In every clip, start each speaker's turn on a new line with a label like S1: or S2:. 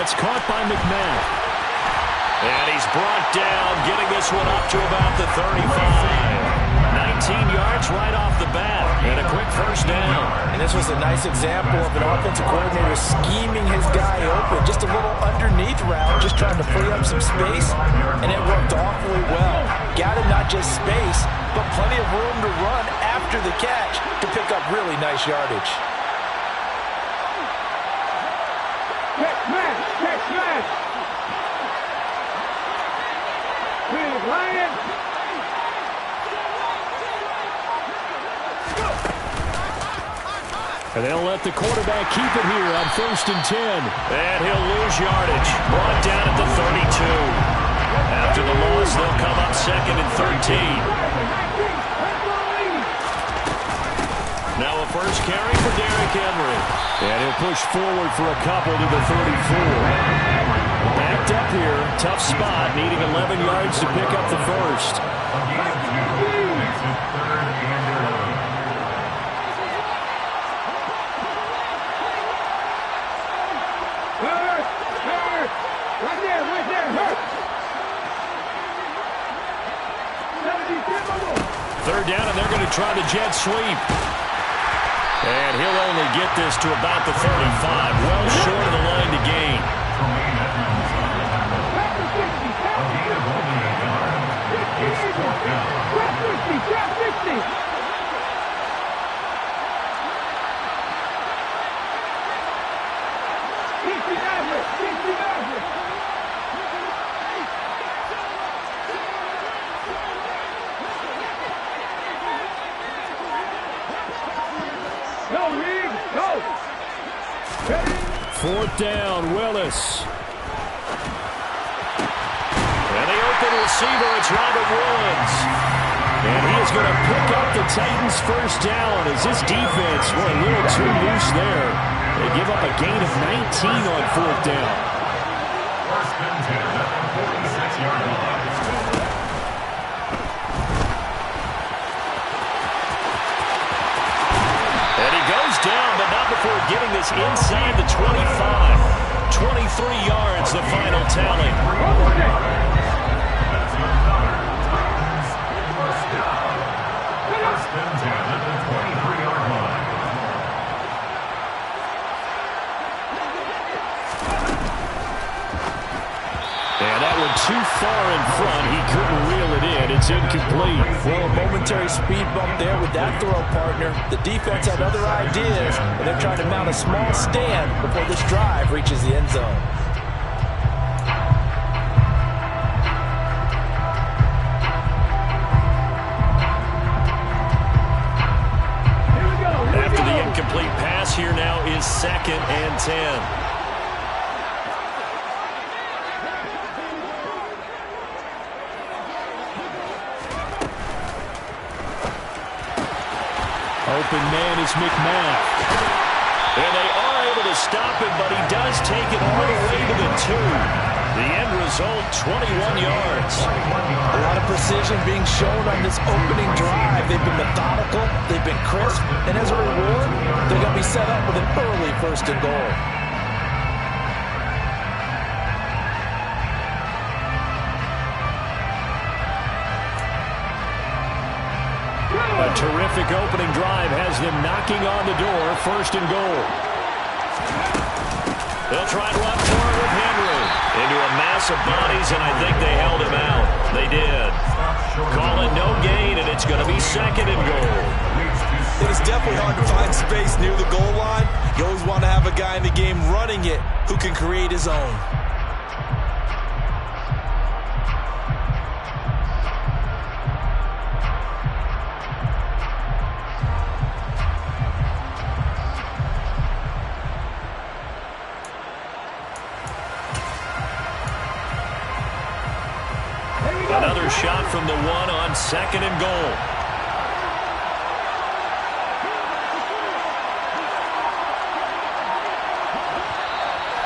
S1: That's caught by McMahon. And he's brought down, getting this one up to about the 35. 19 yards right off the bat, and a quick first down.
S2: And this was a nice example of an offensive coordinator scheming his guy open. Just a little underneath route, just trying to free up some space, and it worked awfully well. Got him not just space, but plenty of room to run after the catch to pick up really nice yardage.
S3: Check smash. Ryan.
S1: And they'll let the quarterback keep it here on 1st and 10. And he'll lose yardage. Brought down at the 32. After the loss, they'll come up 2nd and 13. Now a first carry for Derrick Henry. And he'll push forward for a couple to the 34. Backed up here, tough spot, needing 11 yards to pick up the first.
S3: Right there.
S1: 3rd down, and they're going to try the jet sweep. And he'll only get this to about the 35, well short of the line to gain. Fourth down, Willis. And the open receiver, it's Robert Woods. And he is going to pick up the Titans' first down as this defense were a little too loose there. They give up a gain of 19 on 4th down.
S4: First and 10 at the 46-yard line.
S1: And he goes down, but not before getting this inside the 25. 23 yards, the final tally.
S4: First and 10 at the 23-yard line.
S1: And that one too far in front. He couldn't reel it in. It's incomplete.
S2: Well, a momentary speed bump there with that throw, partner. The defense had other ideas, and they're trying to mount a small stand before this drive reaches the end zone.
S1: After the incomplete pass, here now is 2nd and 10. Open man is McMahon. And they are able to stop him, but he does take it all the way to the 2. The end result, 21 yards.
S2: A lot of precision being shown on this opening drive. They've been methodical, they've been crisp, and as a reward, they're going to be set up with an early 1st and goal.
S1: A terrific opening drive has them knocking on the door, 1st and goal. They'll try to run for it with Henry. Into a mass of bodies, and I think they held him out. They did. Call it no gain, and it's going to be 2nd and goal.
S5: It is definitely hard to find space near the goal line. You always want to have a guy in the game running it who can create his own.
S1: Another shot from the 1 on 2nd and goal.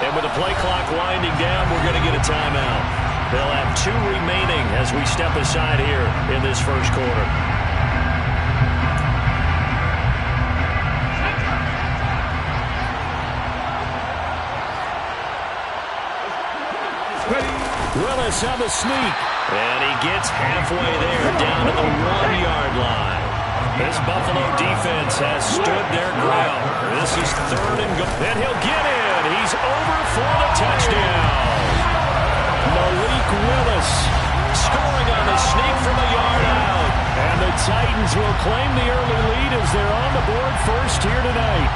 S1: And with the play clock winding down, we're going to get a timeout. They'll have 2 remaining as we step aside here in this first quarter. Willis on the sneak. And he gets halfway there, down to the 1-yard line. This Buffalo defense has stood their ground. This is 3rd and goal. And he'll get in. He's over for the touchdown. Malik Willis scoring on the sneak from a yard out. And the Titans will claim the early lead as they're on the board first here tonight.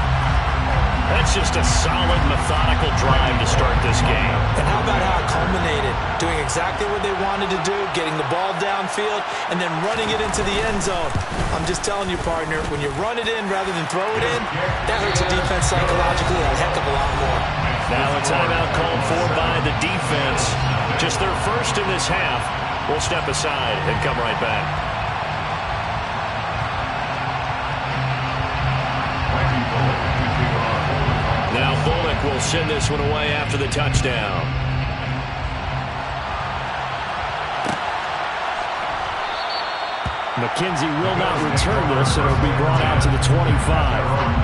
S1: That's just a solid, methodical drive to start this game.
S2: And how about how it culminated? Doing exactly what they wanted to do, getting the ball downfield, and then running it into the end zone. I'm just telling you, partner, when you run it in rather than throw it in, that hurts the defense psychologically a heck of a lot more.
S1: Now a timeout called for by the defense. Just their first in this half. We'll step aside and come right back. Now Bullock will send this one away after the touchdown. McKenzie will not return this, and it'll be brought out to the 25.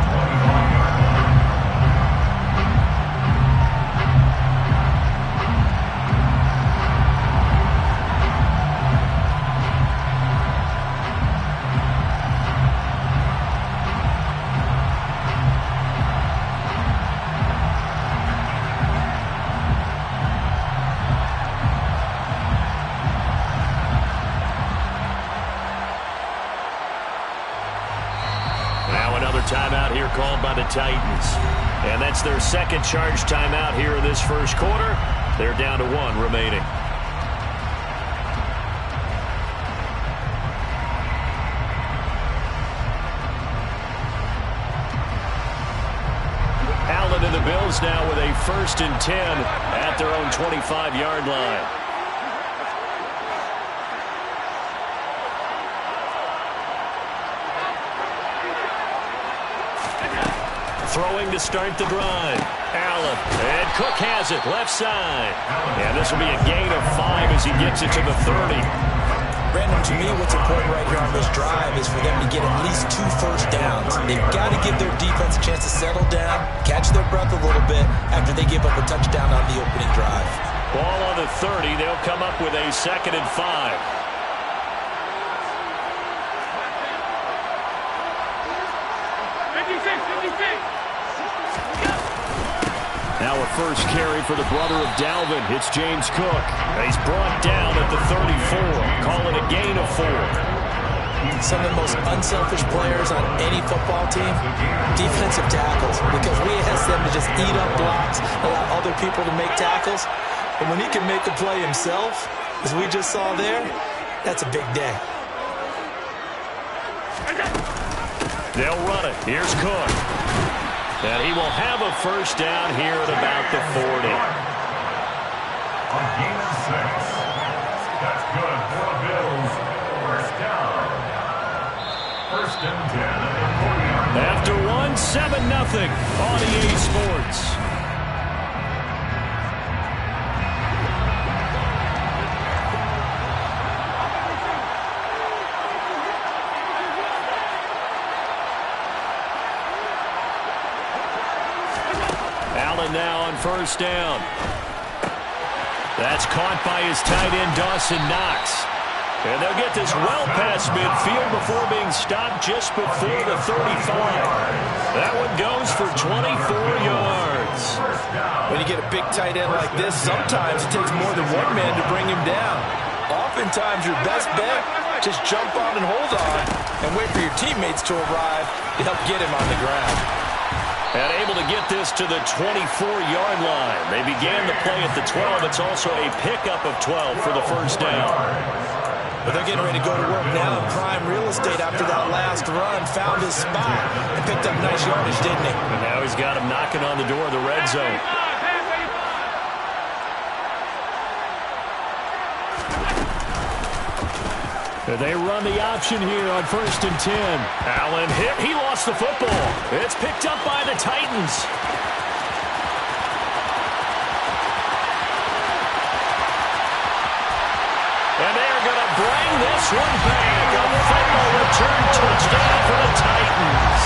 S1: Timeout here called by the Titans. And that's their second charge timeout here in this first quarter. They're down to 1 remaining. Allen and the Bills now with a 1st and 10 at their own 25-yard line. Throwing to start the drive. Allen. And Cook has it. Left side. And this will be a gain of 5 as he gets it to the 30.
S2: Brandon, to me, what's important right here on this drive is for them to get at least 2 first downs. They've got to give their defense a chance to settle down, catch their breath a little bit after they give up a touchdown on the opening drive.
S1: Ball on the 30. They'll come up with a 2nd and 5. Now a first carry for the brother of Dalvin. It's James Cook. He's brought down at the 34. Call it a gain of 4.
S2: Some of the most unselfish players on any football team, defensive tackles, because we ask them to just eat up blocks, allow other people to make tackles. But when he can make a play himself, as we just saw there, that's a big day.
S1: They'll run it. Here's Cook. And he will have a first down here at about the 40.
S4: On gain of 6. That's good for the Bills. First down. 1st and 10 at the 40-yard line.
S1: After 1, 7-0 on EA Sports. Now on first down. That's caught by his tight end, Dawson Knox. And they'll get this well past midfield before being stopped just before the 35. That one goes for 24 yards.
S2: When you get a big tight end like this, sometimes it takes more than one man to bring him down. Oftentimes your best bet, just jump on and hold on and wait for your teammates to arrive to help get him on the ground.
S1: And able to get this to the 24-yard line. They began the play at the 12. It's also a pickup of 12 for the first down.
S2: But they're getting ready to go to work now in prime real estate after that last run. Found his spot and picked up nice yardage, didn't he?
S1: And now he's got him knocking on the door of the red zone. They run the option here on 1st and 10. Allen hit. He lost the football. It's picked up by the Titans. And they're going to bring this one back. A fumble return touchdown for the Titans.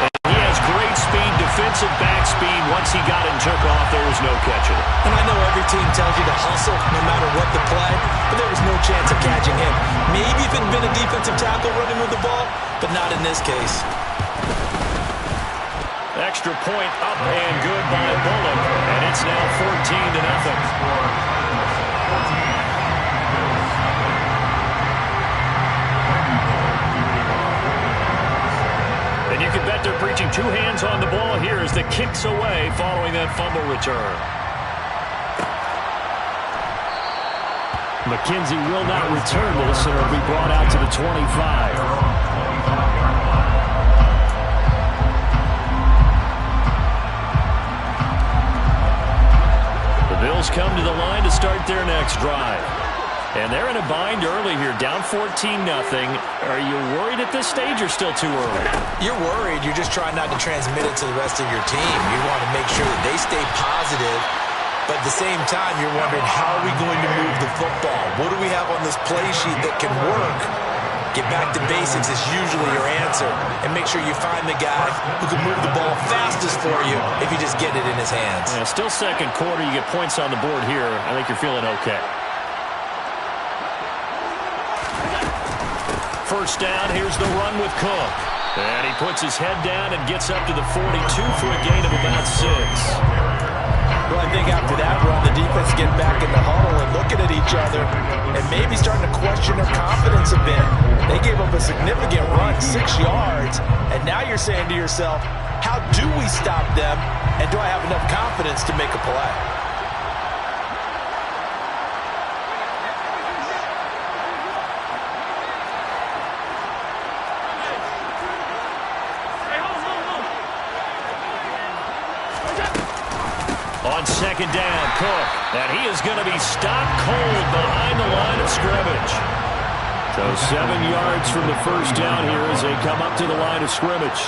S1: And he has great speed, defensive back speed. Once he got it and took off, there was no catching it.
S2: And I know every team tells you to hustle no matter what the play, but there was no chance of catching him. Maybe if it had been a defensive tackle running with the ball, but not in this case.
S1: Extra point up and good by Bullock, and it's now 14-0. And you can bet they're preaching two hands on the ball here as the kick's away following that fumble return. McKenzie will not return this, and it'll be brought out to the 25. The Bills come to the line to start their next drive. And they're in a bind early here, down 14-0. Are you worried at this stage or still too early?
S2: You're worried. You're just trying not to transmit it to the rest of your team. You want to make sure that they stay positive, but at the same time, you're wondering, how are we going to move the football? What do we have on this play sheet that can work? Get back to basics is usually your answer, and make sure you find the guy who can move the ball fastest for you if you just get it in his hands.
S1: Yeah, still second quarter. You get points on the board here. I think you're feeling okay. First down, here's the run with Cook. And he puts his head down and gets up to the 42 for a gain of about 6.
S2: Well, I think after that run, the defense getting back in the huddle and looking at each other and maybe starting to question their confidence a bit. They gave up a significant run, 6 yards, and now you're saying to yourself, how do we stop them, and do I have enough confidence to make a play?
S1: On second down, Cook. And he is going to be stopped cold behind the line of scrimmage. So 7 yards from the first down here as they come up to the line of scrimmage.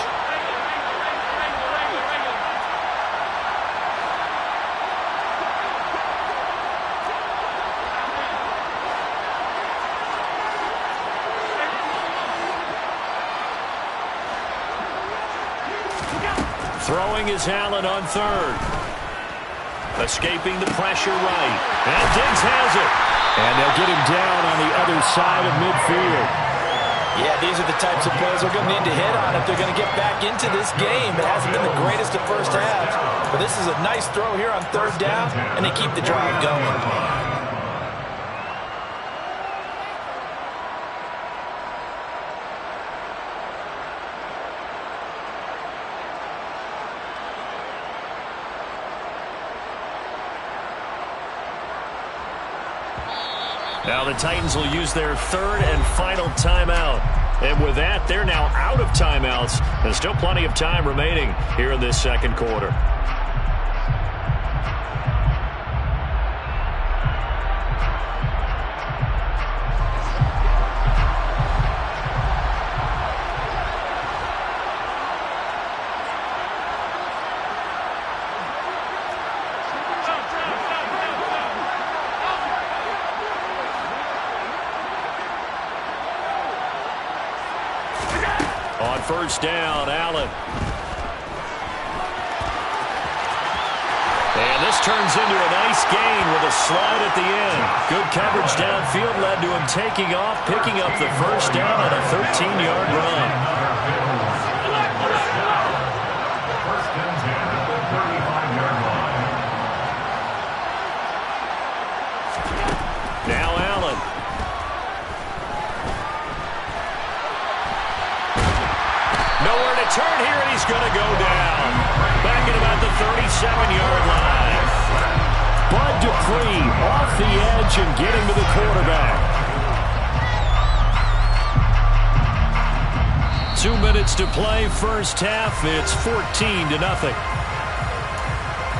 S1: Throwing is Allen on third. Escaping the pressure right. And Diggs has it. And they'll get him down on the other side of midfield.
S2: Yeah, these are the types of plays they're going to need to hit on if they're going to get back into this game. It hasn't been the greatest of first halves, but this is a nice throw here on third down, and they keep the drive going.
S1: Now the Titans will use their third and final timeout. And with that, they're now out of timeouts. There's still plenty of time remaining here in this second quarter. On first down, Allen. And this turns into a nice gain with a slide at the end. Good coverage downfield led to him taking off, picking up the first down on a 13-yard run.
S4: First and 10 at the 35-yard line.
S1: Now Allen. Nowhere to turn here, and he's going to go down. Back at about the 37-yard line. Bud Dupree off the edge and getting to the quarterback. 2 minutes to play, first half. It's 14-0.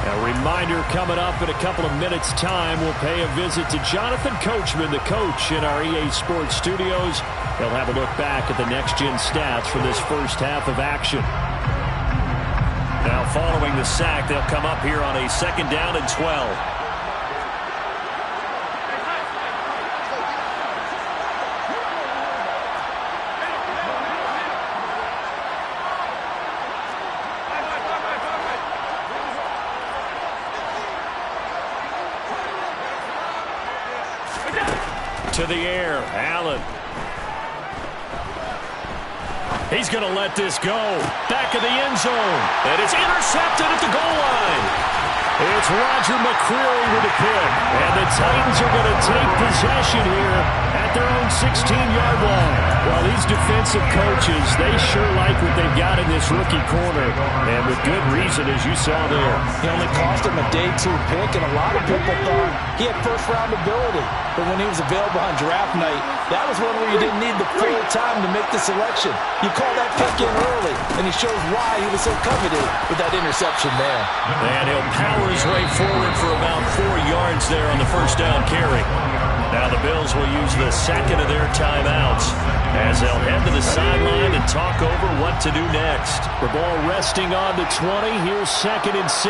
S1: A reminder coming up in a couple of minutes' time. We'll pay a visit to Jonathan Coachman, the coach in our EA Sports studios. He'll have a look back at the next-gen stats from this first half of action. Now, following the sack, they'll come up here on a second down and 12. to the air. Allen. He's going to let this go. Back of the end zone. And it's intercepted at the goal line. It's Roger McCreary with the pick. And the Titans are going to take possession here at their own 16-yard line. Well, these defensive coaches, they sure like what they've got in this rookie corner. And with good reason, as you saw there.
S2: He only cost him a day 2 pick, and a lot of people thought he had first-round ability. But when he was available on draft night, that was one where you didn't need the full time to make the selection. You call that pick in early, and he shows why he was so coveted with that interception there.
S1: And he'll power his way forward for about 4 yards there on the first down carry. Now the Bills will use the second of their timeouts as they'll head to the sideline and talk over what to do next. The ball resting on the 20. Here's 2nd and 6.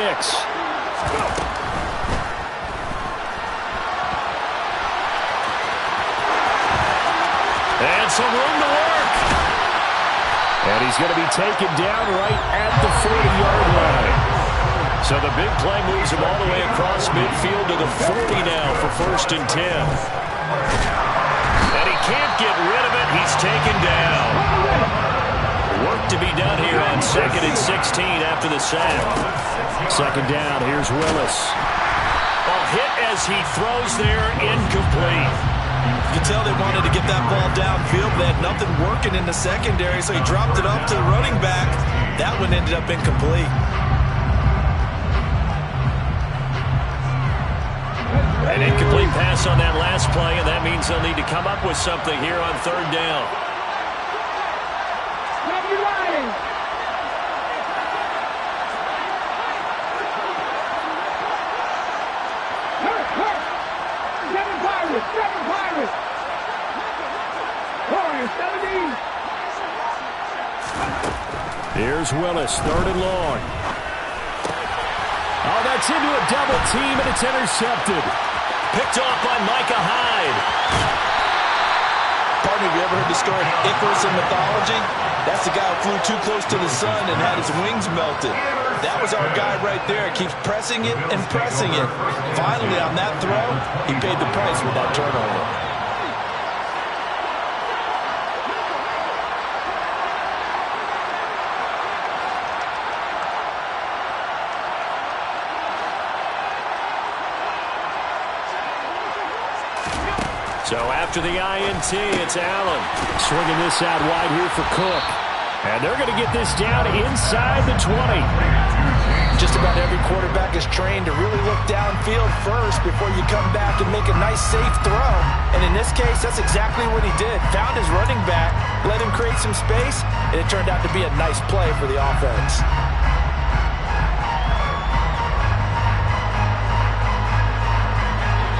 S1: And some room to work. And he's going to be taken down right at the 40-yard line. So the big play moves him all the way across midfield to the 40 now for 1st and 10. And he can't get rid of it. He's taken down. Work to be done here on 2nd and 16 after the sack. 2nd down. Here's Willis. A hit as he throws there, incomplete.
S5: You can tell they wanted to get that ball downfield, but they had nothing working in the secondary, so he dropped it up to the running back. That one ended up incomplete.
S1: An incomplete pass on that last play, and that means they'll need to come up with something here on 3rd down. Here's Willis, 3rd and long. Oh, that's into a double team, and it's intercepted. Picked off by Micah Hyde.
S2: Partner, have you ever heard the story of Icarus in mythology? That's the guy who flew too close to the sun and had his wings melted. That was our guy right there. Keeps pressing it and pressing it. Finally, on that throw, he paid the price with that turnover.
S1: So after the INT, it's Allen. Swinging this out wide here for Cook. And they're going to get this down inside the 20.
S2: Just about every quarterback is trained to really look downfield first before you come back and make a nice, safe throw. And in this case, that's exactly what he did. Found his running back, let him create some space, and it turned out to be a nice play for the offense.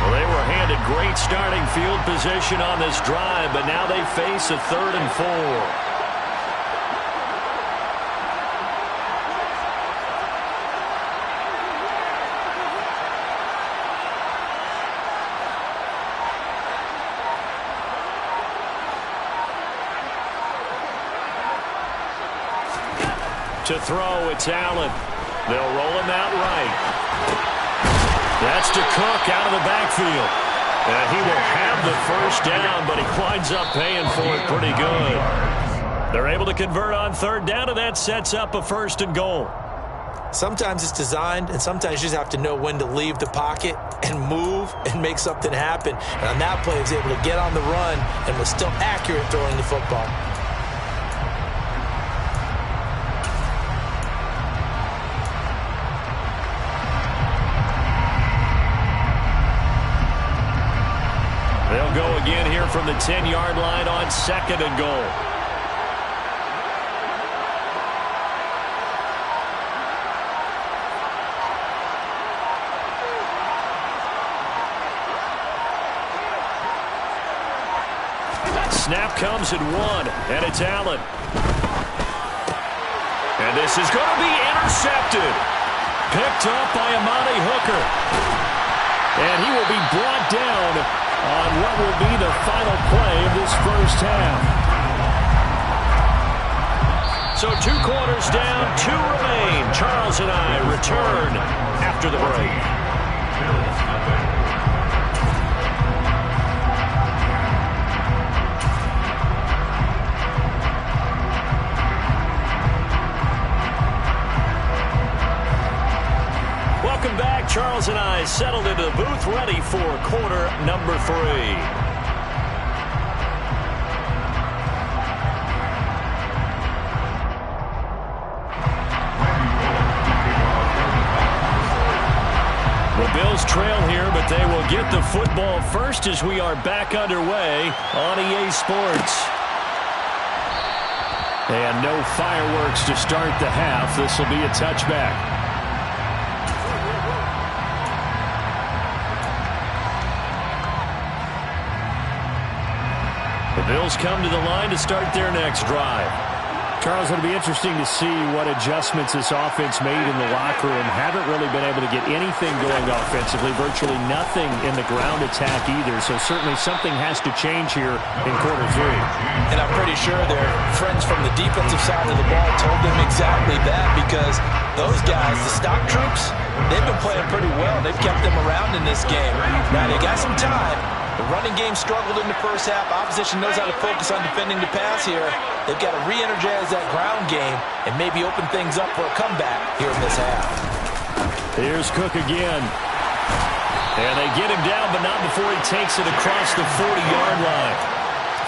S1: Well, they were handed great starting field position on this drive, but now they face a 3rd and 4. To throw, it's Allen. They'll roll him out right. That's to Cook out of the backfield. And he will have the first down, but he winds up paying for it pretty good. They're able to convert on 3rd down, and that sets up a 1st and goal.
S2: Sometimes it's designed, and sometimes you just have to know when to leave the pocket and move and make something happen. And on that play, he was able to get on the run and was still accurate throwing the football.
S1: They'll go again here from the 10-yard line on 2nd and goal. Snap comes at 1, and it's Allen. And this is going to be intercepted. Picked up by Amani Hooker. And he will be brought down on what will be the final play of this first half. So 2 quarters down, 2 remain. Charles and I return after the break. settled into the booth, ready for quarter number 3. The Bills trail here, but they will get the football first as we are back underway on EA Sports. And no fireworks to start the half. This will be a touchback. The Bills come to the line to start their next drive. Charles, it'll be interesting to see what adjustments this offense made in the locker room. Haven't really been able to get anything going offensively, virtually nothing in the ground attack either. So certainly something has to change here in quarter 3.
S2: And I'm pretty sure their friends from the defensive side of the ball told them exactly that, because those guys, the stock troops, they've been playing pretty well. They've kept them around in this game. Now they got some time. The running game struggled in the first half. Opposition knows how to focus on defending the pass here. They've got to re-energize that ground game and maybe open things up for a comeback here in this half.
S1: Here's Cook again. And they get him down, but not before he takes it across the 40-yard line.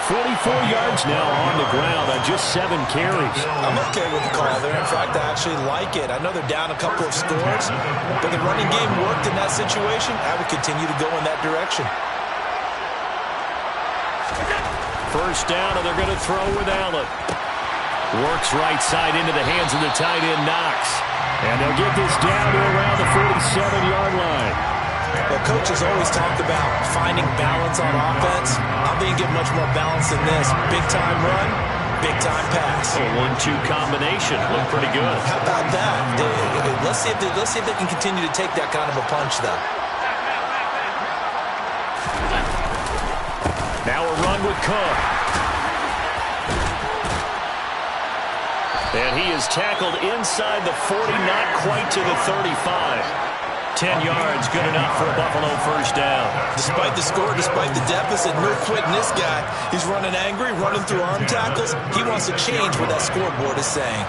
S1: 44 yards now on the ground on just 7 carries.
S2: I'm okay with the call there. In fact, I actually like it. I know they're down a couple of scores, but the running game worked in that situation. I would continue to go in that direction.
S1: First down, and they're going to throw with Allen. Works right side into the hands of the tight end, Knox. And they'll get this down to around the 47-yard line.
S2: Well, Coach has always talked about finding balance on offense. I'm being given much more balance than this. Big-time run, big-time pass.
S1: A 1-2 combination. Look pretty good.
S2: How about that? Let's see if they can continue to take that kind of a punch, though.
S1: Now a run with Cook. And he is tackled inside the 40, not quite to the 35. 10 yards, good enough for a Buffalo first down.
S2: Despite the score, despite the deficit, no quitting this guy. He's running angry, running through arm tackles. He wants to change what that scoreboard is saying.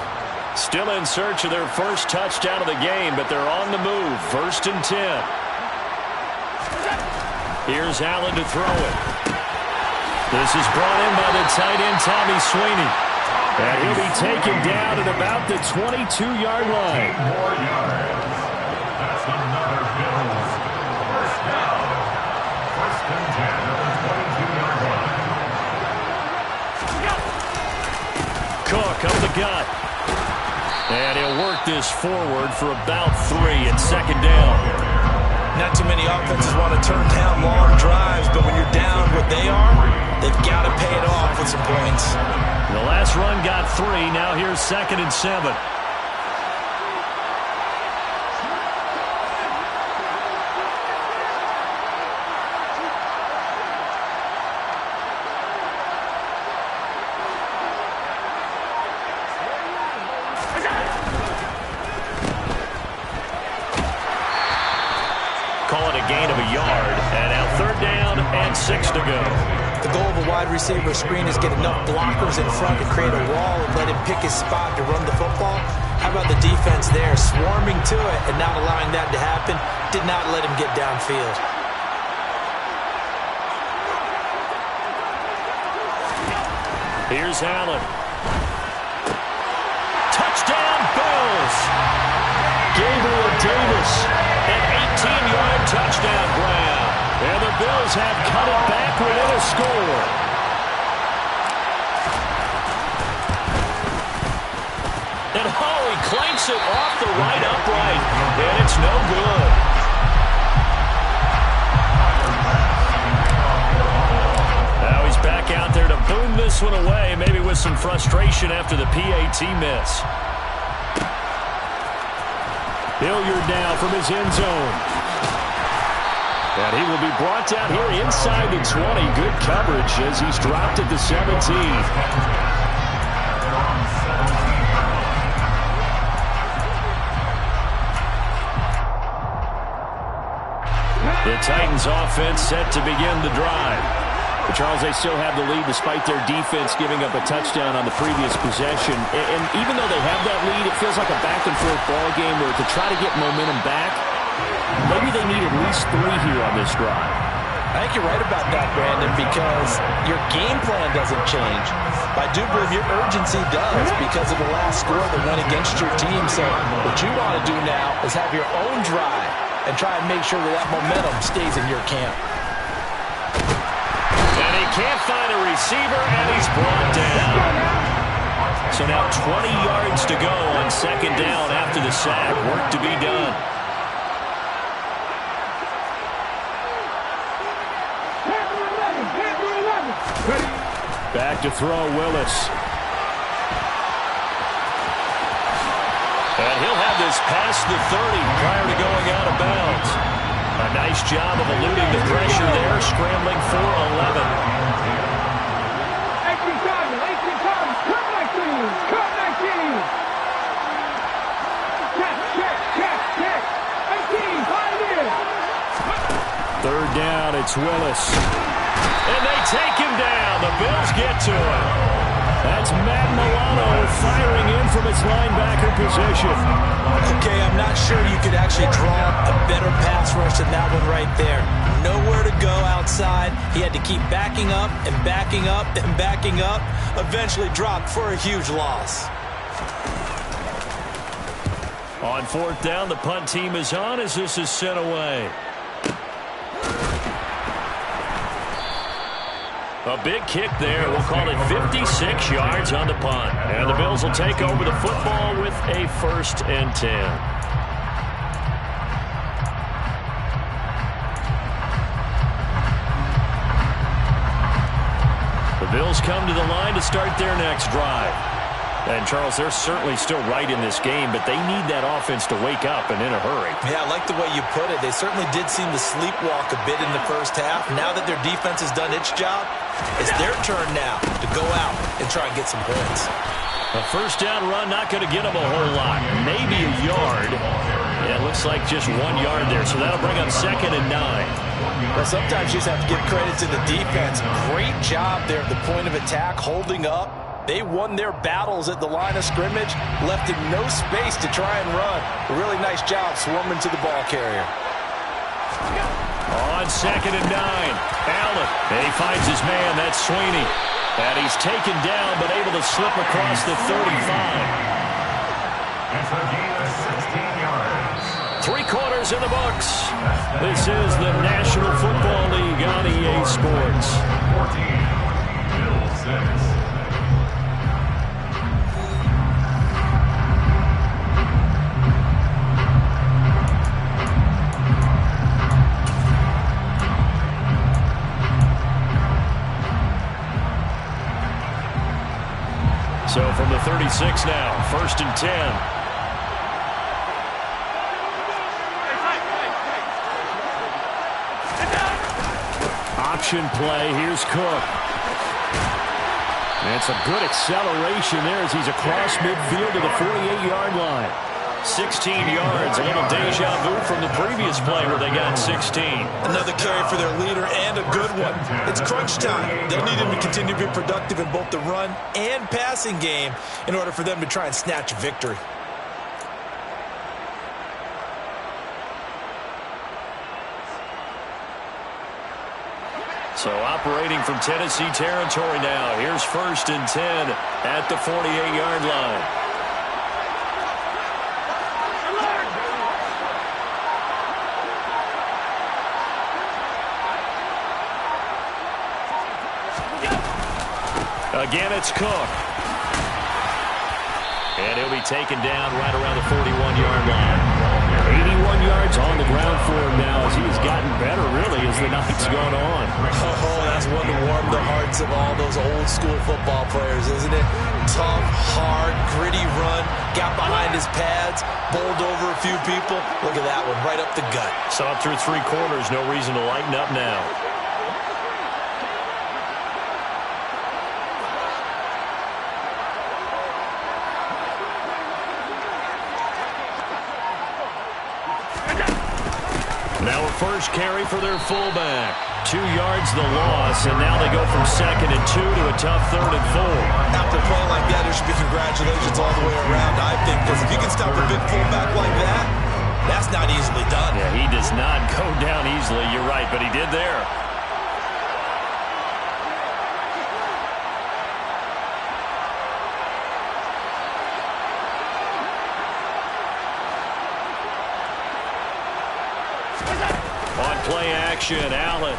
S1: Still in search of their first touchdown of the game, but they're on the move. 1st and 10. Here's Allen to throw it. This is brought in by the tight end, Tommy Sweeney. And he'll be taken down at about the 22-yard line.
S4: 4 yards. That's another Bills first down. 1st and 10 at the 22-yard line.
S1: Cook up the gut. And he'll work this forward for about 3 at 2nd down.
S2: Not too many offenses want to turn down long drives, but when you're down what they are, they've got to pay it off with some points.
S1: The last run got 3. Now here's 2nd and 7. Call it a gain of a yard. And now 3rd down and 6 to go.
S2: The goal of a wide receiver screen is get enough blockers in front to create a wall and let him pick his spot to run the football. How about the defense there, swarming to it and not allowing that to happen? Did not let him get downfield.
S1: Here's Allen. Touchdown, Bills! Gabriel Davis, an 18-yard touchdown grab. And the Bills have cut it back within a score. And he clanks it off the right upright. And it's no good. Now he's back out there to boom this one away, maybe with some frustration after the PAT miss. Hilliard now from his end zone. And he will be brought down here inside the 20. Good coverage as he's dropped at the 17. The Titans offense set to begin the drive. But Charles, they still have the lead despite their defense giving up a touchdown on the previous possession. And even though they have that lead, it feels like a back-and-forth ball game where to try to get momentum back, Maybe they need at least 3 here on this drive.
S2: I think you're right about that, Brandon, because your game plan doesn't change. But I do believe your urgency does because of the last score that went against your team. So what you want to do now is have your own drive and try and make sure that that momentum stays in your camp.
S1: And he can't find a receiver, and he's brought down. So now 20 yards to go on second down after the sack. Work to be done. Back to throw, Willis. And he'll have this past the 30 prior to going out of bounds. A nice job of eluding the pressure there, scrambling for 11. Third down, it's Willis. And they take him down. The Bills get to him. That's Matt Milano firing in from his linebacker position.
S2: Okay, I'm not sure you could actually draw a better pass rush than that one right there. Nowhere to go outside. He had to keep backing up and backing up and backing up. Eventually dropped for a huge loss.
S1: On fourth down, the punt team is on as this is sent away. A big kick there. We'll call it 56 yards on the punt. And the Bills will take over the football with a 1st and 10. The Bills come to the line to start their next drive. And, Charles, they're certainly still right in this game, but they need that offense to wake up and in a hurry.
S2: Yeah, I like the way you put it. They certainly did seem to sleepwalk a bit in the first half. Now that their defense has done its job, it's their turn now to go out and try and get some points.
S1: A first down run not going to get them a whole lot. Maybe a yard. Yeah, it looks like just 1 yard there, so that'll bring up 2nd and 9.
S2: Well, sometimes you just have to give credit to the defense. Great job there at the point of attack, holding up. They won their battles at the line of scrimmage, left in no space to try and run. A really nice job swarming to the ball carrier.
S1: On 2nd and 9, Allen. And he finds his man, that's Sweeney. And he's taken down, but able to slip across the 35.
S4: It's a gain of 16 yards.
S1: 3 quarters in the books. This is the National Football League on EA Sports.
S4: 14, Bills 6.
S1: So from the 36 now, 1st and 10. Option play, here's Cook. And some good acceleration there as he's across midfield to the 48-yard line. 16 yards, a little deja vu from the previous play where they got 16.
S5: Another carry for their leader and a good one. It's crunch time. They'll need him to continue to be productive in both the run and passing game in order for them to try and snatch a victory.
S1: So operating from Tennessee territory now. Here's 1st and 10 at the 48-yard line. Again, it's Cook. And he'll be taken down right around the 41-yard line. 81 yards on the ground for him now as he has gotten better, really, as the night's gone on.
S5: Oh, that's one to warm the hearts of all those old-school football players, isn't it? Tough, hard, gritty run, got behind his pads, bowled over a few people. Look at that one, right up the gut.
S1: Saw it through 3 quarters, no reason to lighten up now. Now a first carry for their fullback. 2 yards the loss, and now they go from 2nd and 2 to a tough 3rd and 4.
S5: After playing like that, there should be congratulations all the way around, I think, because if you can stop a big fullback like that, That's not easily done.
S1: Yeah, he does not go down easily. You're right, but he did there. On play action, Allen.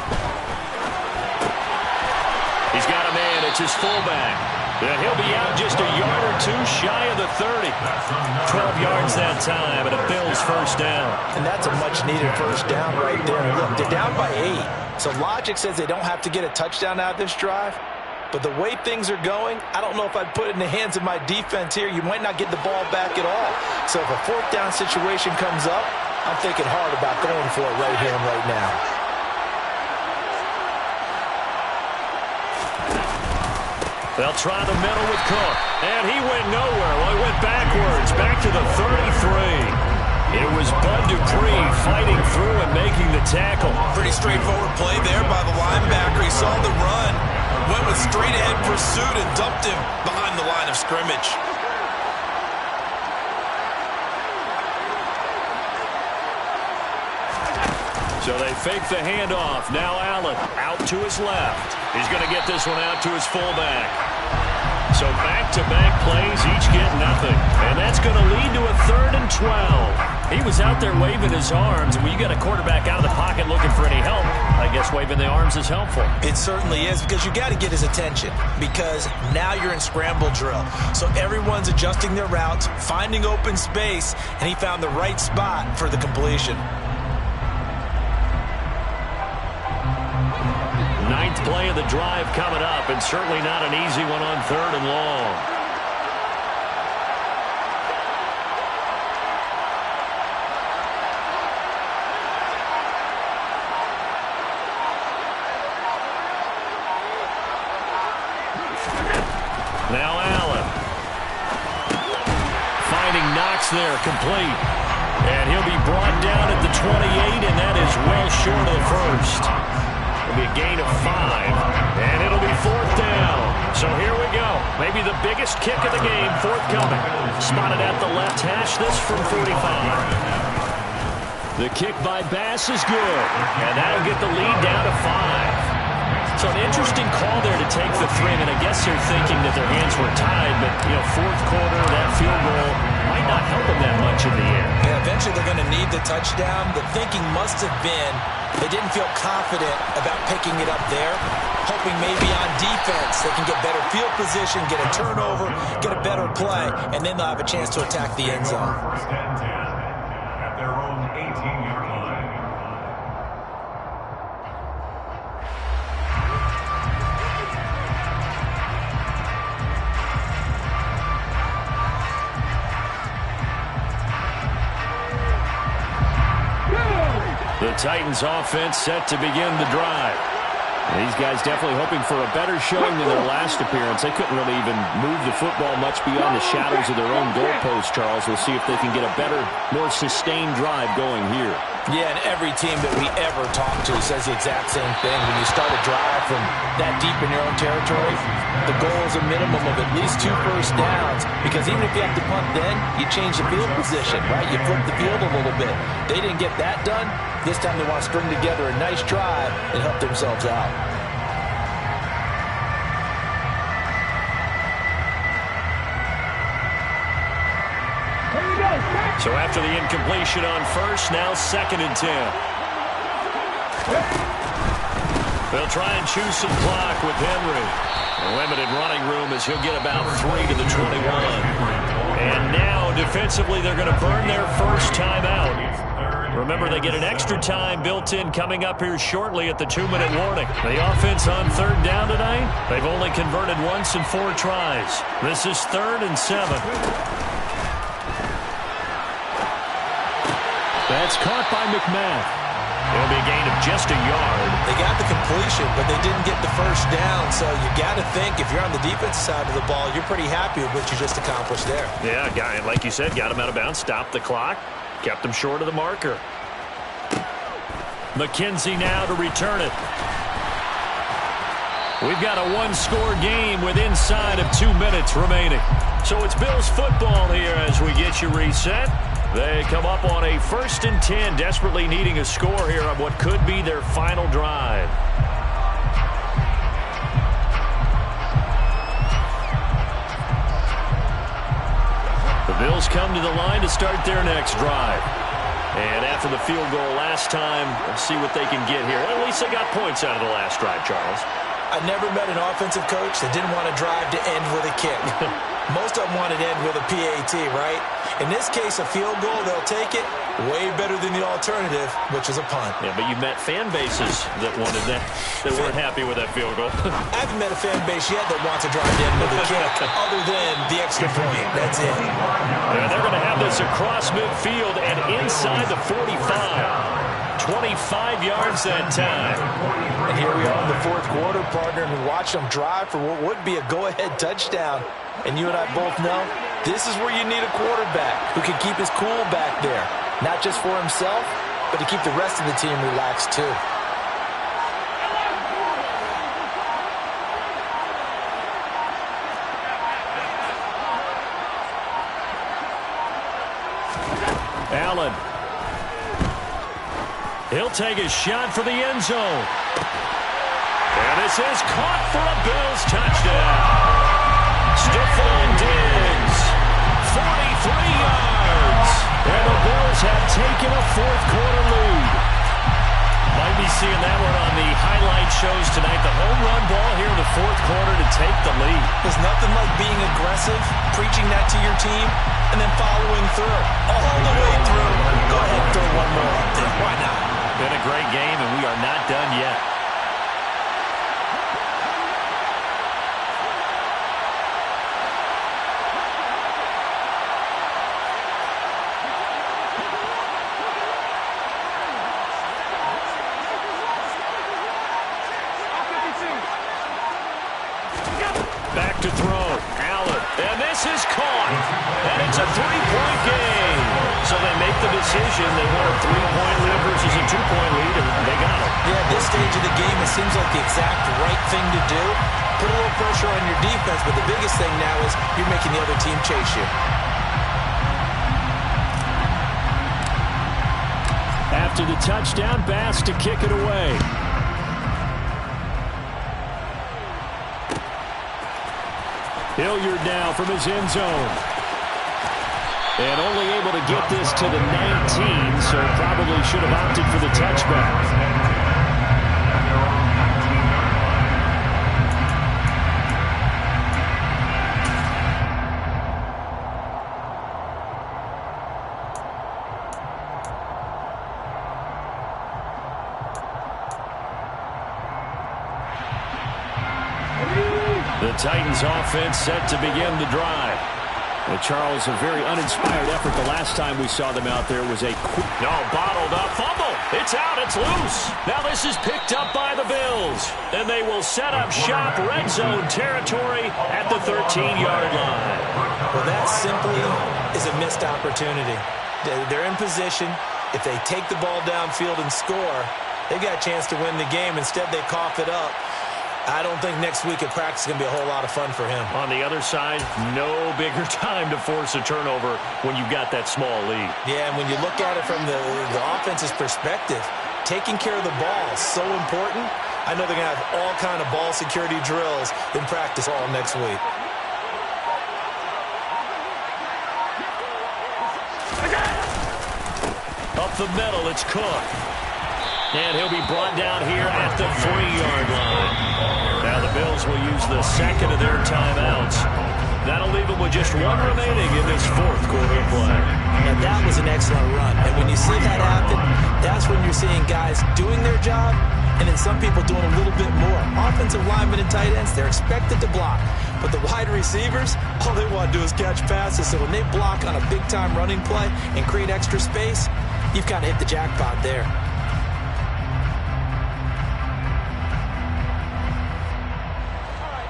S1: He's got a man. It's his fullback. And he'll be out just a yard or two shy of the 30. 12 yards that time, and a Bills first down.
S2: And that's a much-needed first down right there. Look, they're down by 8. So logic says they don't have to get a touchdown out of this drive. But the way things are going, I don't know if I'd put it in the hands of my defense here. You might not get the ball back at all. So if a fourth down situation comes up, I'm thinking hard about going for it right here and right now.
S1: They'll try the middle with Cook. And he went nowhere. Well, he went backwards, back to the 33. It was Bud Dupree fighting through and making the tackle.
S5: Pretty straightforward play there by the linebacker. He saw the run, went with straight-ahead pursuit, and dumped him behind the line of scrimmage.
S1: So they fake the handoff. Now Allen out to his left. He's going to get this one out to his fullback. So back-to-back plays, each get nothing. And that's going to lead to a 3rd and 12. He was out there waving his arms. And when you got a quarterback out of the pocket looking for any help, I guess waving the arms is helpful.
S5: It certainly is, because you got to get his attention, because now you're in scramble drill. So everyone's adjusting their routes, finding open space, and he found the right spot for the completion.
S1: 9th play of the drive coming up, and certainly not an easy one on 3rd and long. Now Allen. Finding Knox there, complete. And he'll be brought down at the 28, and that is well short of the first. It'll be a gain of 5, and it'll be 4th down. So here we go. Maybe the biggest kick of the game forthcoming. Spotted at the left hash, this from 45. The kick by Bass is good, and that'll get the lead down to 5. So an interesting call there to take the 3, and I guess they're thinking that their hands were tied, but, you know, 4th quarter, that field goal might not help them that much in the end.
S5: Yeah, eventually they're going to need the touchdown. The thinking must have been they didn't feel confident about picking it up there, hoping maybe on defense they can get better field position, get a turnover, get a better play, and then they'll have a chance to attack the end zone.
S4: First and 10 at their own 18-yard line.
S1: The Titans offense set to begin the drive. These guys definitely hoping for a better showing than their last appearance. They couldn't really even move the football much beyond the shadows of their own goalpost, Charles. We'll see if they can get a better, more sustained drive going here.
S2: Yeah, and every team that we ever talk to says the exact same thing. When you start a drive from that deep in your own territory, the goal is a minimum of at least 2 first downs, because even if you have to punt then, you change the field position, right? You flip the field a little bit. They didn't get that done. This time they want to string together a nice drive and help themselves out.
S1: So after the incompletion on first, now 2nd and 10. They'll try and choose some clock with Henry. Limited running room as he'll get about 3 to the 21. And now defensively they're going to burn their first timeout. Remember, they get an extra time built in coming up here shortly at the 2-minute warning. The offense on 3rd down tonight, they've only converted once in 4 tries. This is 3rd and 7. That's caught by McMahon. It'll be a gain of just a yard.
S5: They got the completion, but they didn't get the first down. So you got to think, if you're on the defensive side of the ball, you're pretty happy with what you just accomplished there.
S1: Yeah, like you said, got him out of bounds, stopped the clock, kept him short of the marker. McKenzie now to return it. We've got a 1-score game with inside of 2 minutes remaining. So it's Bills football here as we get you reset. They come up on a 1st and 10, desperately needing a score here on what could be their final drive. The Bills come to the line to start their next drive. And after the field goal last time, let's see what they can get here. At least they got points out of the last drive, Charles.
S2: I never met an offensive coach that didn't want to drive to end with a kick. Most of them wanted to end with a PAT, right? In this case, a field goal, they'll take it. Way better than the alternative, which is a punt.
S1: Yeah, but you met fan bases that wanted that, that weren't happy with that field goal.
S2: I haven't met a fan base yet that wants to drive to end with a kick, other than the extra point. That's it.
S1: Yeah, they're going to have this across midfield and inside the 45. 25 yards that time.
S2: And here we are in the 4th quarter, partner, and we watch them drive for what would be a go-ahead touchdown. And you and I both know this is where you need a quarterback who can keep his cool back there. Not just for himself, but to keep the rest of the team relaxed too.
S1: Allen. He'll take a shot for the end zone. And this is caught for a Bills touchdown. Stephon Diggs, 43 yards. And the Bills have taken a 4th quarter lead. Might be seeing that one on the highlight shows tonight. The home run ball here in the 4th quarter to take the lead.
S2: There's nothing like being aggressive, preaching that to your team, and then following through. All the way through. Go ahead and throw one more up there. Why not?
S1: Been a great game, and we are not done yet. Back to throw. Allen. And this is caught. And it's a 3-point game. So they make the decision. They want a 3-point lead versus a 2-point lead, and they got it.
S2: Yeah, at this stage of the game, it seems like the exact right thing to do. Put a little pressure on your defense, but the biggest thing now is you're making the other team chase you.
S1: After the touchdown, Bass to kick it away. Hilliard now from his end zone. And only able to get this to the 19, so probably should have opted for the touchback. The Titans offense set to begin the drive. Well, Charles, a very uninspired effort the last time we saw them out there was a quick... No, bottled up. Fumble. It's out. It's loose. Now this is picked up by the Bills. And they will set up shop red zone territory at the 13-yard line.
S2: Well, that simply is a missed opportunity. They're in position. If they take the ball downfield and score, they got a chance to win the game. Instead, they cough it up. I don't think next week at practice is going to be a whole lot of fun for him.
S1: On the other side, no bigger time to force a turnover when you've got that small lead.
S2: Yeah, and when you look at it from the offense's perspective, taking care of the ball is so important. I know they're going to have all kind of ball security drills in practice all next week.
S1: Up the middle, it's Cook. And he'll be brought down here at the 3-yard line. Now the Bills will use the second of their timeouts. That'll leave them with just one remaining in this 4th quarter play.
S2: And that was an excellent run. And when you see that happen, that's when you're seeing guys doing their job and then some people doing a little bit more. Offensive linemen and tight ends, they're expected to block. But the wide receivers, all they want to do is catch passes. So when they block on a big-time running play and create extra space, you've kind of hit the jackpot there.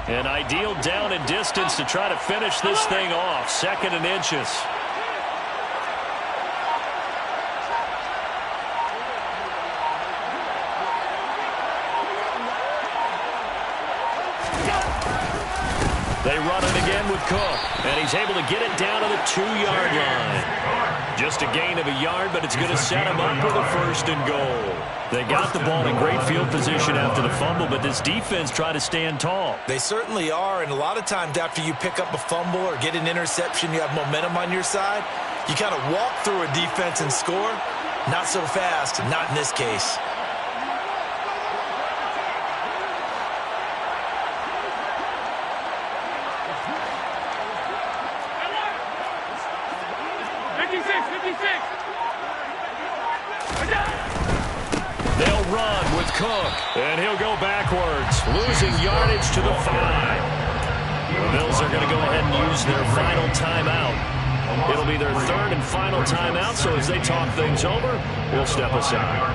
S1: An ideal down and distance to try to finish this thing off. 2nd and inches. They run it again with Cook. And he's able to get it down to the 2-yard line. Just a gain of a yard, but it's going to set them up with a 1st and goal. They got the ball in great field position after the fumble, but this defense tried to stand tall.
S2: They certainly are, and a lot of times after you pick up a fumble or get an interception, you have momentum on your side. You kind of walk through a defense and score. Not so fast, not in this case.
S1: They'll run with Cook, and he'll go backwards, losing yardage to the 5. The Bills are going to go ahead and use their final timeout. It'll be their 3rd and final timeout, so as they talk things over, we'll step aside.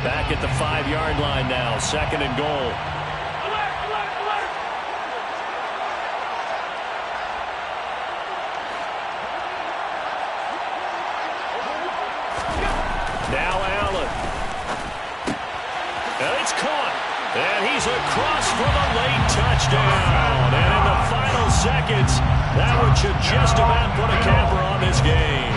S1: Back at the 5-yard line now, 2nd and goal. Now Allen. And it's caught. And he's across for the late touchdown. And in the final seconds, that one should just about put a capper on this game.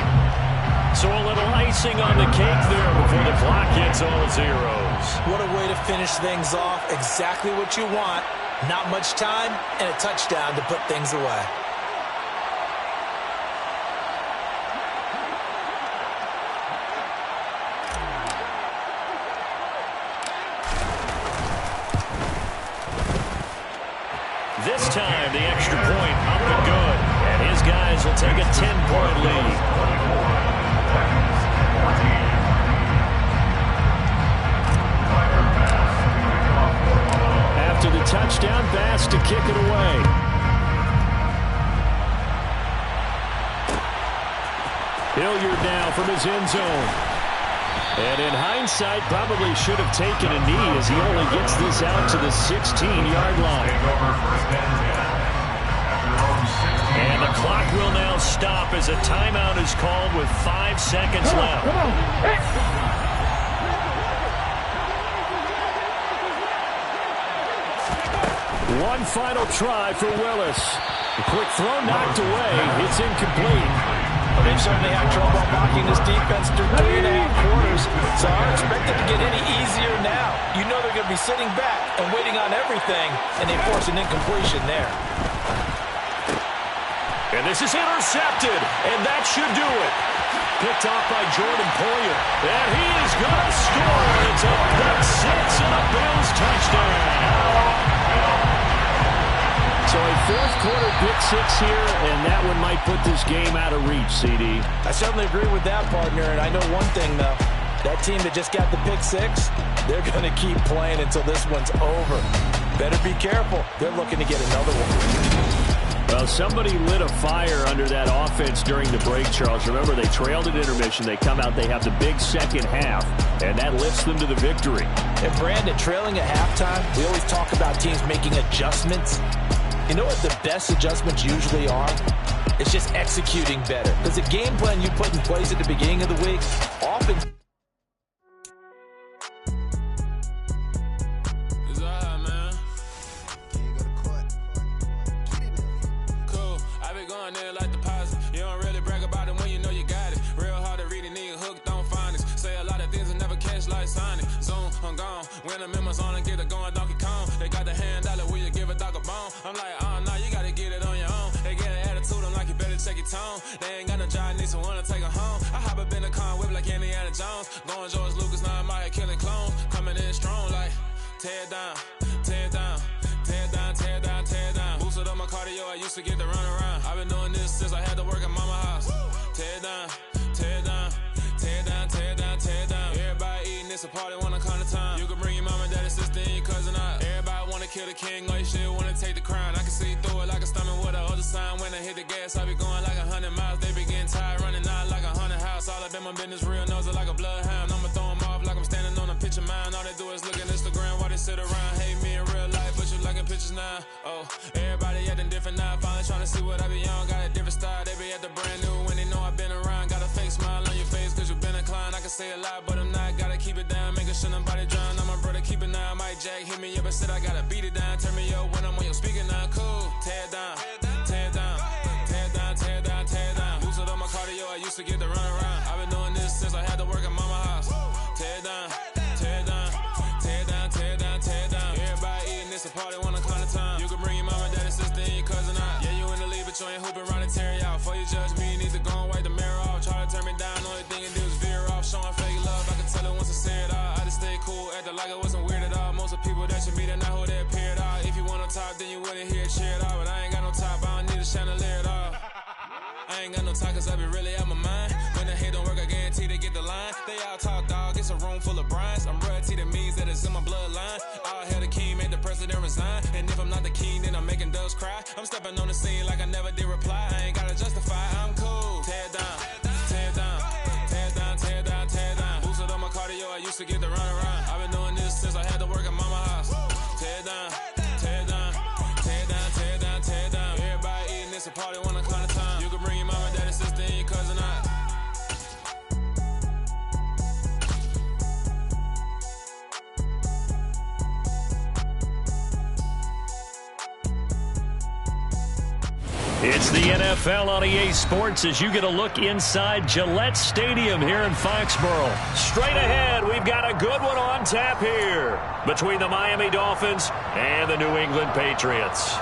S1: So a little icing on the cake there before the clock hits all zeros.
S2: What a way to finish things off. Exactly what you want. Not much time and a touchdown to put things away.
S1: This time, the extra point up and good. And his guys will take a 10-point lead. After the touchdown, Bass to kick it away. Hilliard now from his end zone. And in hindsight, probably should have taken a knee as he only gets this out to the 16-yard line. And the clock will now stop as a timeout is called with 5 seconds left. One final try for Willis. A quick throw knocked away. It's incomplete.
S2: They've certainly had trouble blocking this defense through 3.5 quarters, so I don't expect it to get any easier now. You know they're going to be sitting back and waiting on everything, and they force an incompletion there.
S1: And this is intercepted, and that should do it. Picked off by Jordan Poyer, and he is going to score. It's a pick 6 and a Bills touchdown. So a 4th quarter pick 6 here, and that one might put this game out of reach, CD.
S2: I certainly agree with that, partner, and I know one thing, though. That team that just got the pick 6, they're going to keep playing until this one's over. Better be careful. They're looking to get another one.
S1: Well, somebody lit a fire under that offense during the break, Charles. Remember, they trailed at intermission. They come out, they have the big second half, and that lifts them to the victory.
S2: And, Brandon, trailing at halftime, we always talk about teams making adjustments. You know what the best adjustments usually are? It's just executing better. Because the game plan you put in place at the beginning of the week often...
S6: It's all right, man. Cool. I been going there like deposit. You don't really brag about it when you know you got it. Real hard to read a nigga hook, don't find it. Say a lot of things and never catch like Sonic. Zoom, I'm gone. When I'm in my zone and get it going, Donkey Kong. They got the hand dollar, will you give a dog a bone? I'm like, nah, you gotta get it on your own. They get an attitude, I'm like, you better check your tone. They ain't got no job, need someone to take her home. I hop up in the car, whip like Indiana Jones. Going George Lucas, now I'm out here killing clones. Coming in strong like, tear down, tear down, tear down, tear down, tear down. Boosted up my cardio, I used to get to run around. I've been doing this since I had to work at mama house. Tear down, tear down, tear down, tear down, tear down. Everybody eating, it's a party, wanna come to time. You can bring your mama, daddy, sister, and your cousin out. Everybody wanna kill the king, or you shit wanna take the crown. I can see through it like a stomach with a other sign. When I hit the gas, I be going like 100 miles. They be getting tired, running out like 100 house. All up in my business, real nose like a bloodhound. I'ma throw them off like I'm standing on a picture mine. All they do is look at Instagram while they sit around. Hate me in real life, but you liking pictures now. Oh, everybody acting different now. Finally trying to see what I be on. Got a different style, they be at the brand new when they know I've been around. Got a fake smile on your face cause you been inclined. I can say a lot, but I'm not. Gotta keep it down, making sure nobody drown. I'm my brother, keep it now. I might Jack hit me up and said I gotta beat it down. Turn me up when I'm on your speaker now. Cool. Tear it down. Tear it down. Tear it down. Tear it down. Tear it down. Lose it on my cardio. I used to get the run around. I've been doing this since I had to work at mama house. Tear it down. Tear it down. Tear it down. Tear it down. Tear it down. Everybody eating this a party one o'clock of time. You can bring your mama, daddy, sister, and your cousin out. Yeah, you in the league, but you ain't hooping around and tear it out. Before you judge me, you need to go and wipe the mirror off. Try to turn me down, only thing you do is veer off. Showing fake love, I can tell it once I say it all. I just stay cool, acting like it wasn't weird at all. Most of the people that you meet are not who they appear at all. If you want on top, then you wouldn't hear it cheer at all. But I ain't got no top, I don't need a chandelier at all. I ain't got no talk, cause I be really out my mind. When the hate don't work, I guarantee they get the line. They all talk, dog, it's a room full of brinds. I'm royalty, that means that it's in my bloodline. All hell the king, made the president resign. And if I'm not the king, then I'm making doves cry. I'm stepping on the scene like I never did reply. I ain't gotta justify, I'm cool. Tear it down, tear it down, tear it down, tear it down, tear it down. Boost it on my cardio, I used to get the run around. I've been doing this since I had to work at mama house. Tear it down, tear it down, tear it down, tear it down, tear it down. Everybody eating this a party one o'clock of time. You can bring your mama, daddy, sister, and your cousin out.
S1: It's the NFL on EA Sports as you get a look inside Gillette Stadium here in Foxborough. Straight ahead, we've got a good one on tap here between the Miami Dolphins and the New England Patriots.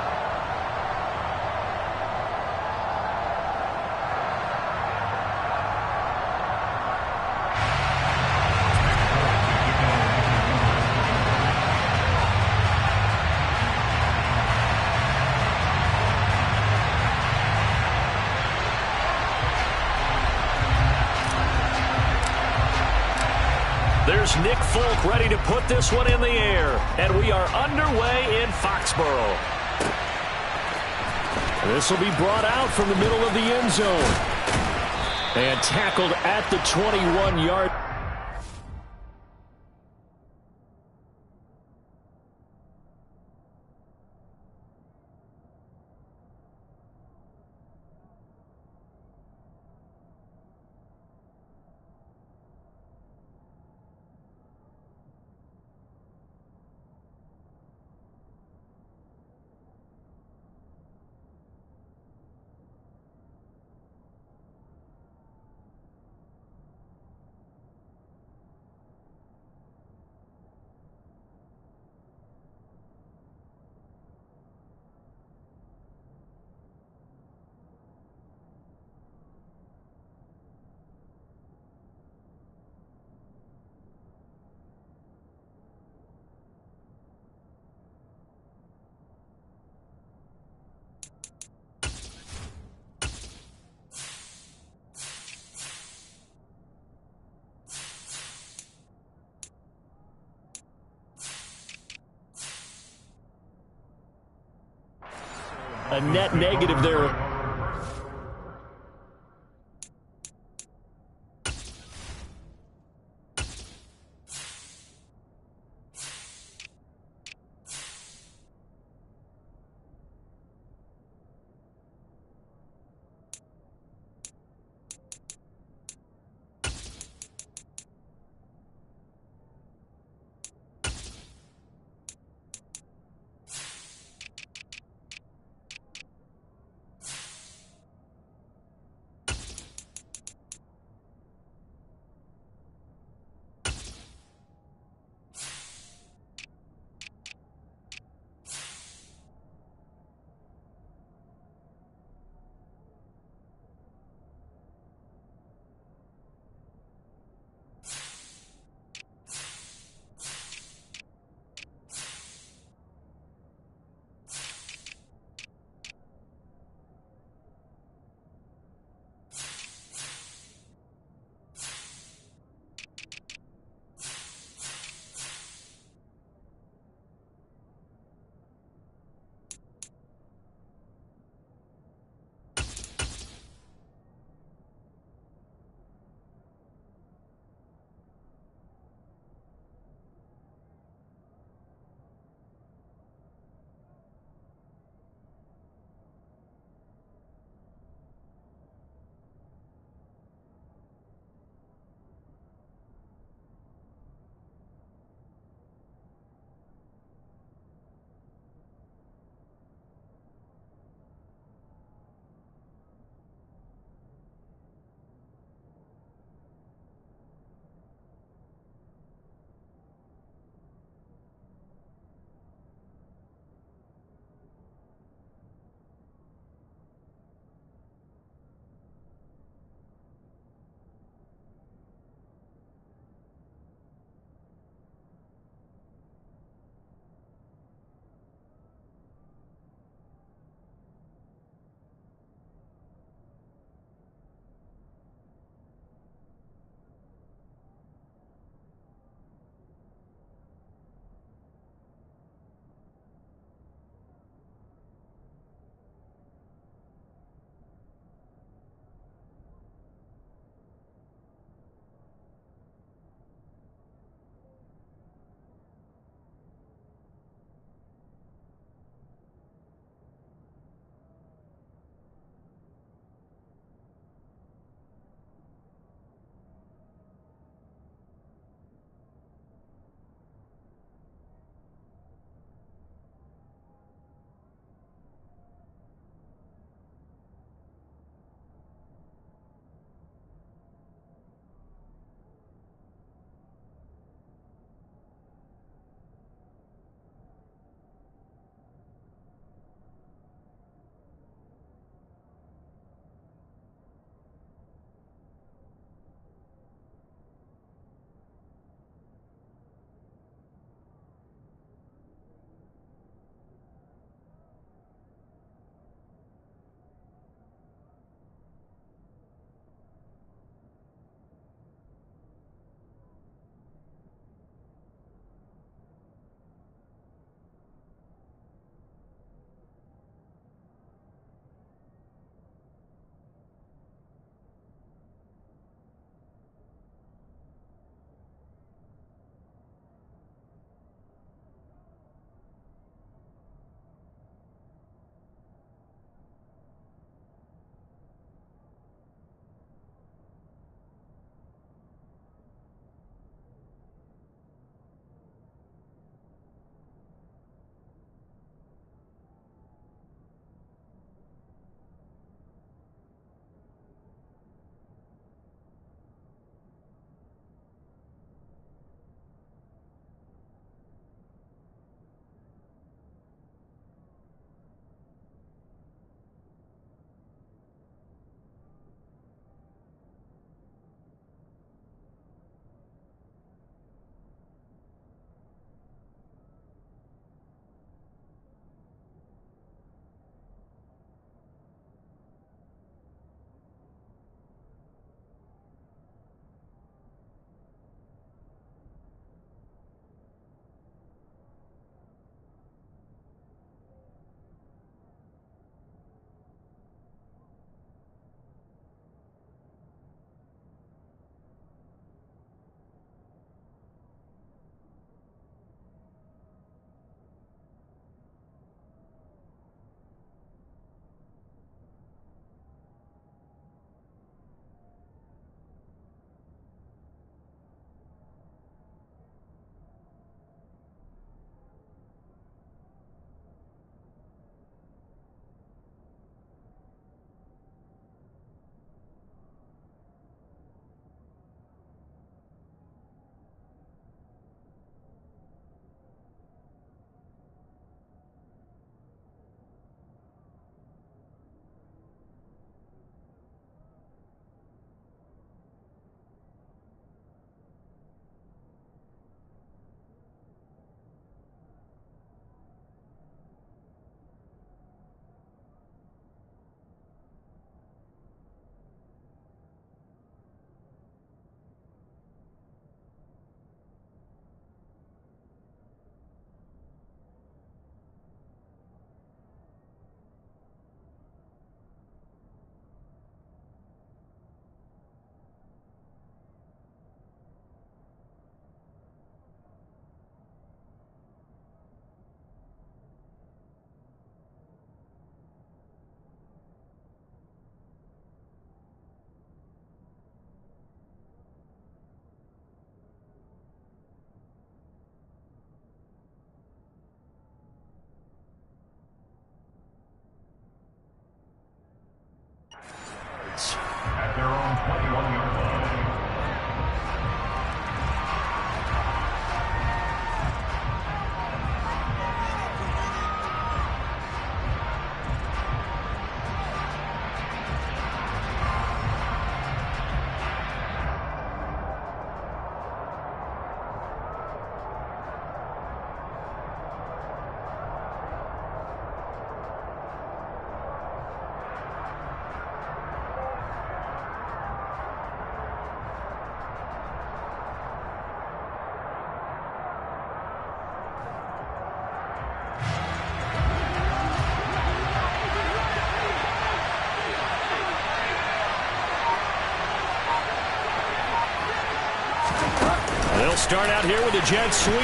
S1: There's Nick Folk ready to put this one in the air. And we are underway in Foxborough. This will be brought out from the middle of the end zone. And tackled at the 21-yard. A net negative there. They'll start out here with a jet sweep.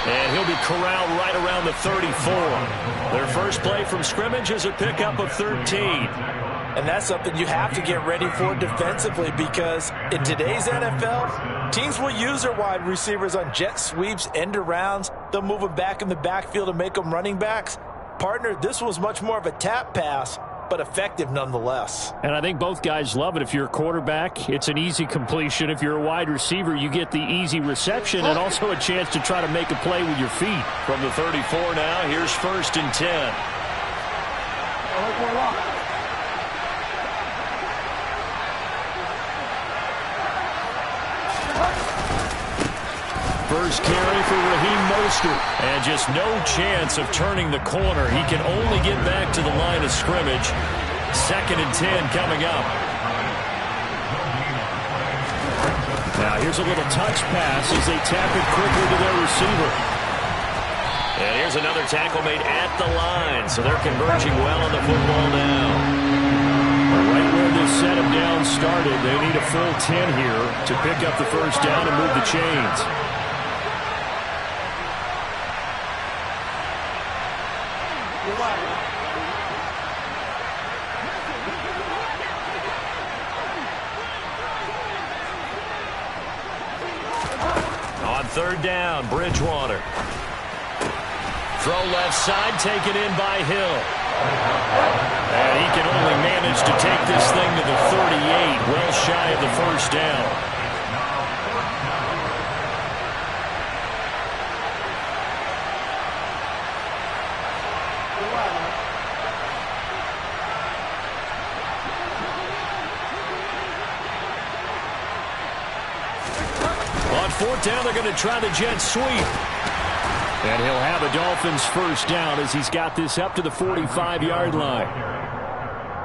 S1: And he'll be corralled right around the 34. Their first play from scrimmage is a pickup of 13.
S2: And that's something you have to get ready for defensively, because in today's NFL, teams will use their wide receivers on jet sweeps, end arounds. They'll move them back in the backfield and make them running backs. Partner, this was much more of a tap pass, but effective nonetheless.
S1: And I think both guys love it. If you're a quarterback, it's an easy completion. If you're a wide receiver, you get the easy reception and also a chance to try to make a play with your feet. From the 34 now, here's 1st and 10. First carry for Raheem Mostert, and just no chance of turning the corner. He can only get back to the line of scrimmage. 2nd and 10 coming up. Now here's a little touch pass as they tap it quickly to their receiver. And here's another tackle made at the line, so they're converging well on the football now. Right where this set them down started, they need a full 10 here to pick up the first down and move the chains. On 3rd down, Bridgewater. Throw left side, taken in by Hill. And he can only manage to take this thing to the 38, well shy of the first down. On 4th down, they're going to try the jet sweep. And he'll have a Dolphins first down as he's got this up to the 45-yard line.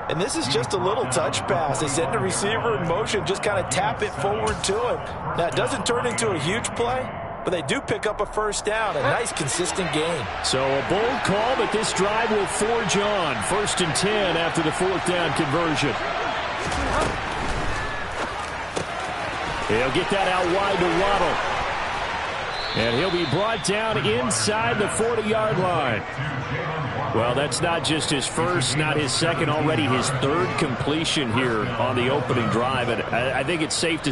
S2: And this is just a little touch pass. They send the receiver in motion, just kind of tap it forward to him. Now, it doesn't turn into a huge play, but they do pick up a first down. A nice, consistent gain.
S1: So a bold call, but this drive will forge on. 1st and 10 after the 4th down conversion. He'll get that out wide to Waddle. And he'll be brought down inside the 40-yard line. Well, that's not just his first, not his second, already his 3rd completion here on the opening drive. And I think it's safe to say